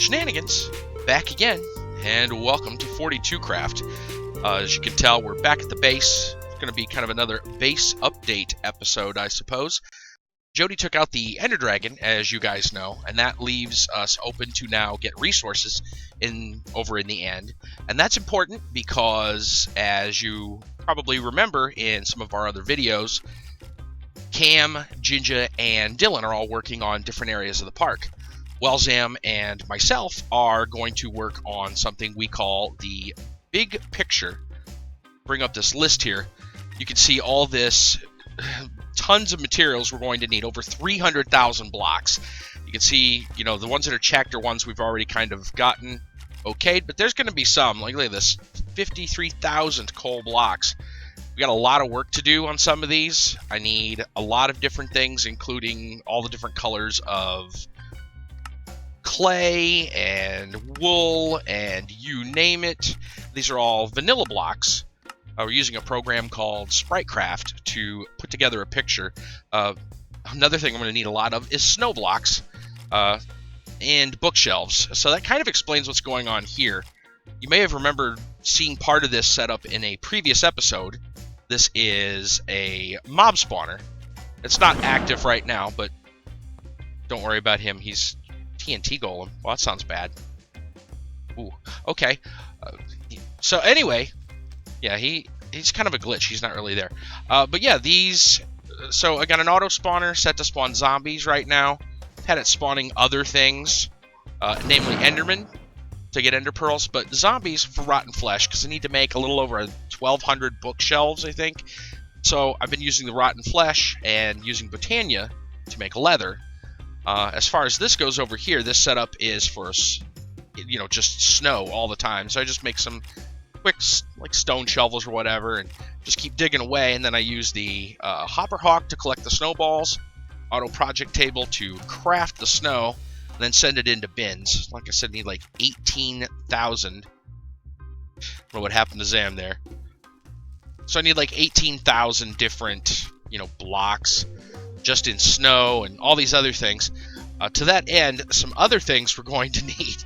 Shenanigans, back again, and welcome to 42Craft. As you can tell, we're back at the base. It's going to be kind of another base update episode, I suppose. Jody took out the Ender Dragon, as you guys know, and that leaves us open to now get resources over in the end. And that's important because, as you probably remember in some of our other videos, Cam, Jinja, and Dylan are all working on different areas of the park. Welzam and myself are going to work on something we call the big picture. Bring up this list here. You can see all this, tons of materials we're going to need, over 300,000 blocks. You can see, you know, the ones that are checked are ones we've already kind of gotten okayed, but there's going to be some, like look at this, 53,000 coal blocks. We got a lot of work to do on some of these. I need a lot of different things, including all the different colors of clay and wool and you name it. These are all vanilla blocks. We're using a program called SpriteCraft to put together a picture. Another thing I'm going to need a lot of is snow blocks and bookshelves. So that kind of explains what's going on here. You may have remembered seeing part of this set up in a previous episode. This is a mob spawner. It's not active right now, but don't worry about him. He's TNT golem. Well, that sounds bad. Ooh, okay. So anyway, yeah, he's kind of a glitch. He's not really there. But yeah, these... So I got an auto spawner set to spawn zombies right now. Had it spawning other things, namely Enderman to get ender pearls, but zombies for rotten flesh, because I need to make a little over 1,200 bookshelves, I think. So I've been using the rotten flesh and using Botania to make leather. As far as this goes over here, this setup is for, you know, just snow all the time. So I just make some quick, like, stone shovels or whatever, and just keep digging away. And then I use the Hopper Hawk to collect the snowballs, Auto Project Table to craft the snow, and then send it into bins. Like I said, I need like 18,000. I don't know what happened to Zam there. So I need like 18,000 different, you know, blocks just in snow and all these other things. To that end, some other things we're going to need.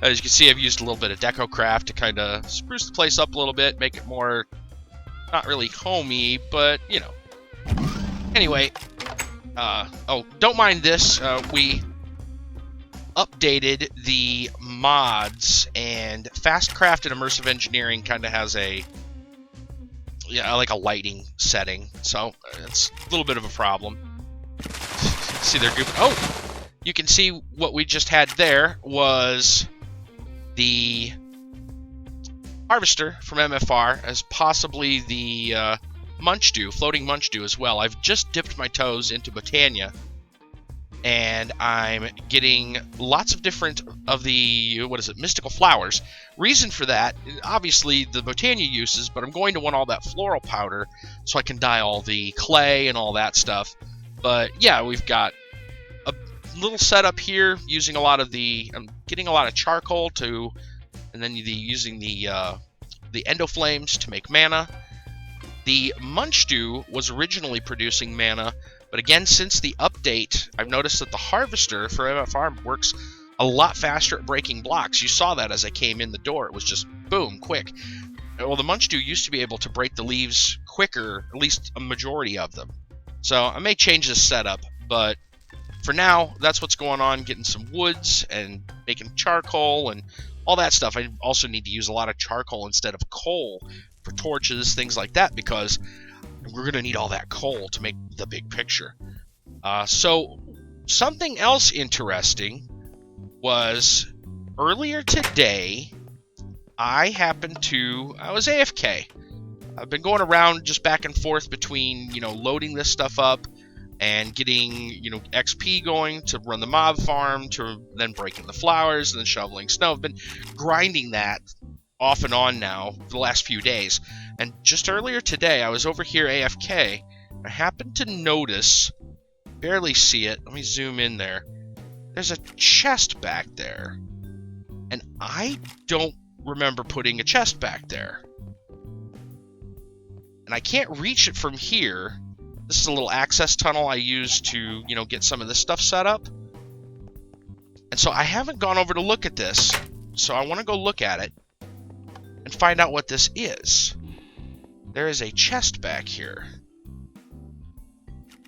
As you can see, I've used a little bit of Decocraft to kind of spruce the place up a little bit, make it more, not really homey, but, you know. Anyway, oh, don't mind this. We updated the mods, and Fastcraft and Immersive Engineering kind of has a, yeah, like a lighting setting, so it's a little bit of a problem. See, they're goofy. Oh, you can see what we just had there was the harvester from MFR as possibly the floating munch dew as well. I've just dipped my toes into Botania, and I'm getting lots of different of the, what is it, mystical flowers. Reason for that, obviously the Botania uses, but I'm going to want all that floral powder so I can dye all the clay and all that stuff. But yeah, we've got a little setup here using a lot of the, I'm getting a lot of charcoal to, and then using the endoflames to make mana. The munch dew was originally producing mana, but again, since the update, I've noticed that the harvester for MFR works a lot faster at breaking blocks. You saw that as I came in the door. It was just boom, quick. Well, the munch dew used to be able to break the leaves quicker, at least a majority of them. So I may change this setup, but for now, that's what's going on, getting some woods and making charcoal and all that stuff. I also need to use a lot of charcoal instead of coal for torches, things like that, because we're going to need all that coal to make the big picture. So something else interesting was earlier today, I was AFK. I've been going around just back and forth between, you know, loading this stuff up and getting, you know, XP going to run the mob farm, to then breaking the flowers and then shoveling snow. I've been grinding that off and on now for the last few days. And just earlier today, I was over here AFK. I happened to notice, barely see it, let me zoom in there. There's a chest back there. And I don't remember putting a chest back there. And I can't reach it from here. This is a little access tunnel I use to, you know, get some of this stuff set up. And And so I haven't gone over to look at this. So I want to go look at it and find out what this is. There is a chest back here.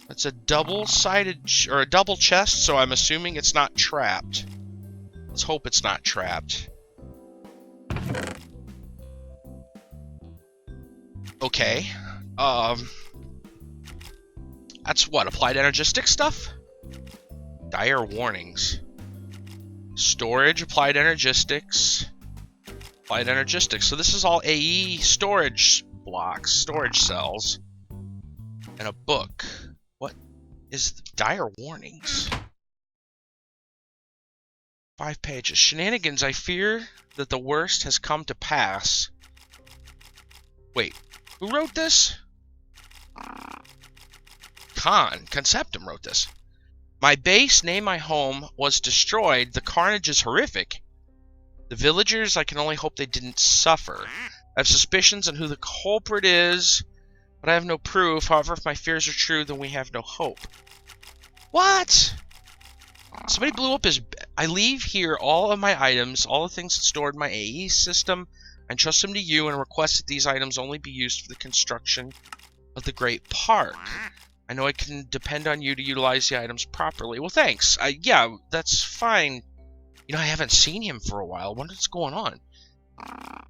It's a double-sided, or a double chest, so I'm assuming it's not trapped. Let's hope it's not trapped. Okay. That's what, applied energistics stuff? Dire warnings. Storage, applied energistics. Applied energistics. So this is all AE storage blocks, storage cells. And a book. What is the dire warnings? 5 pages. Shenanigans, I fear that the worst has come to pass. Wait, who wrote this? Conceptum wrote this. My base, name my home, was destroyed. The carnage is horrific. The villagers, I can only hope they didn't suffer. I have suspicions on who the culprit is, but I have no proof. However, if my fears are true, then we have no hope. What? Somebody blew up his... I leave here all of my items, all the things stored in my AE system, and trust them to you and request that these items only be used for the construction of the Great Park. I know I can depend on you to utilize the items properly. Well, thanks. Yeah, that's fine. You know, I haven't seen him for a while. I wonder what's going on.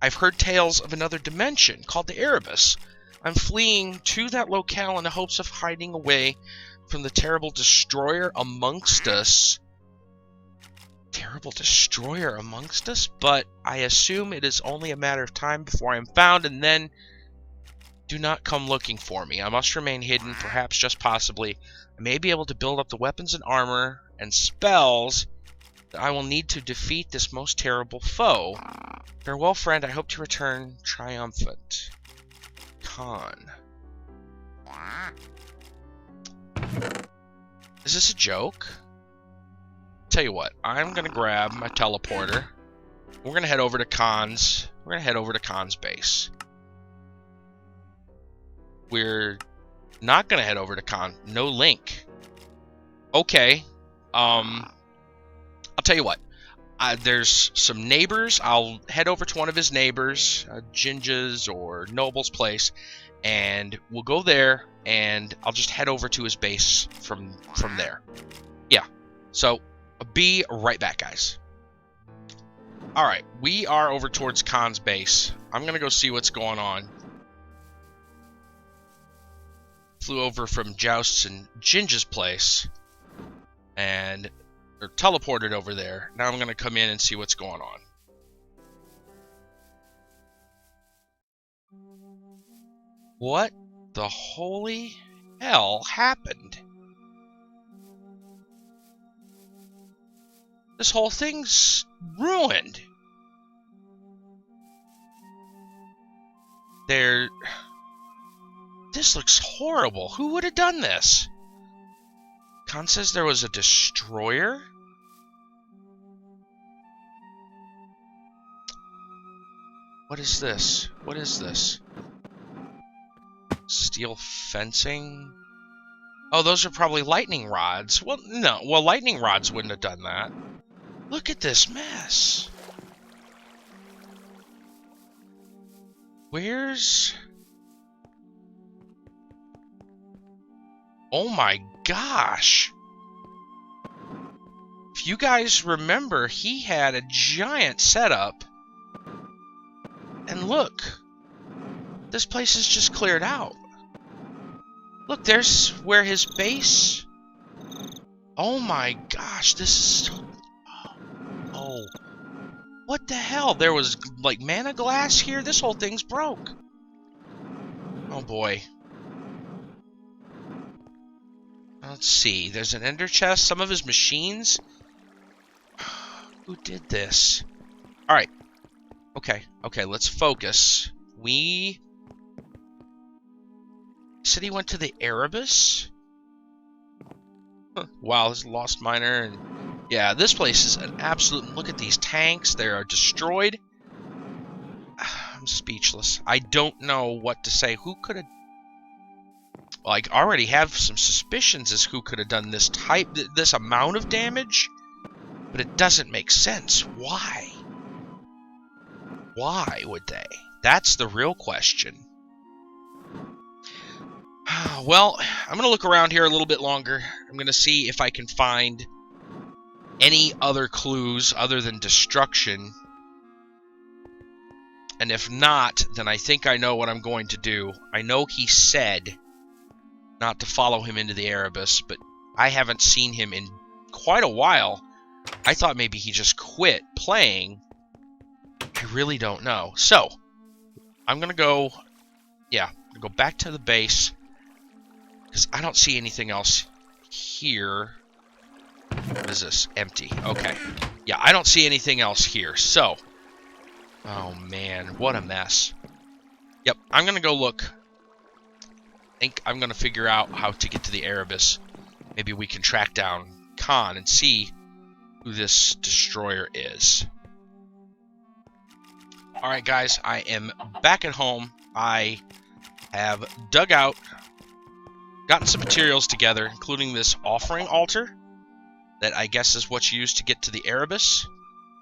I've heard tales of another dimension called the Erebus. I'm fleeing to that locale in the hopes of hiding away from the terrible destroyer amongst us. Terrible destroyer amongst us? But I assume it is only a matter of time before I am found, and then do not come looking for me. I must remain hidden, perhaps just possibly. I may be able to build up the weapons and armor and spells that I will need to defeat this most terrible foe. Farewell, friend. I hope to return triumphant. Khan. Is this a joke? Tell you what, I'm gonna grab my teleporter. We're gonna head over to Khan's. We're gonna head over to Khan's base. We're not gonna head over to Khan. No link. Okay. I'll tell you what. There's some neighbors. I'll head over to one of his neighbors, Jinja's or Noble's place, and we'll go there, and I'll just head over to his base from there. Yeah. So, I'll be right back, guys. Alright, we are over towards Khan's base. I'm gonna go see what's going on. Flew over from Joust's and Jinja's place, and or teleported over there. Now I'm going to come in and see what's going on. What the holy hell happened? This whole thing's ruined. This looks horrible. Who would have done this? Khan says there was a destroyer? What is this? What is this? Steel fencing? Oh, those are probably lightning rods. Well, no. Well, lightning rods wouldn't have done that. Look at this mess. Where's... Oh my gosh. If you guys remember, he had a giant setup. And look. This place is just cleared out. Look, there's where his base... Oh my gosh, this is... Oh. What the hell? There was, like, mana glass here? This whole thing's broke. Oh boy. Let's see. There's an ender chest. Some of his machines. Who did this? Alright. Okay. Okay, let's focus. We... said he went to the Erebus? Huh. Wow, this is a lost miner. And yeah, this place is an absolute... Look at these tanks. They are destroyed. I'm speechless. I don't know what to say. Who could have... Well, I already have some suspicions as who could have done this amount of damage. But it doesn't make sense. Why? Why would they? That's the real question. Well, I'm going to look around here a little bit longer. I'm going to see if I can find any other clues other than destruction. And if not, then I think I know what I'm going to do. I know he said not to follow him into the Erebus, but I haven't seen him in quite a while. I thought maybe he just quit playing. I really don't know. So, I'm going to go, go back to the base, because I don't see anything else here. What is this? Empty. Okay. Yeah, I don't see anything else here. So, oh man, what a mess. Yep, I'm going to go look. I think I'm going to figure out how to get to the Erebus. Maybe we can track down Khan and see who this destroyer is. Alright guys, I am back at home. I have dug out, gotten some materials together, including this offering altar that I guess is what's used to get to the Erebus.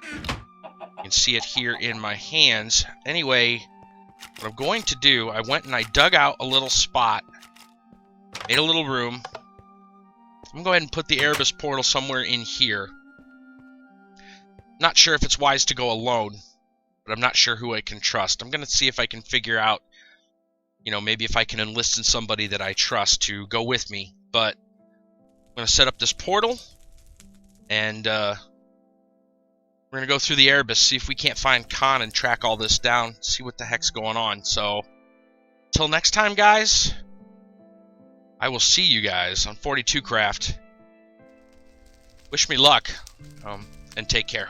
You can see it here in my hands. Anyway, what I'm going to do, I went and I dug out a little spot, made a little room. I'm going to go ahead and put the Erebus portal somewhere in here. Not sure if it's wise to go alone, but I'm not sure who I can trust. I'm going to see if I can figure out, maybe if I can enlist in somebody that I trust to go with me. But I'm going to set up this portal, and we're going to go through the Erebus, see if we can't find Khan and track all this down, see what the heck's going on. So, until next time, guys, I will see you guys on 42Craft. Wish me luck, and take care.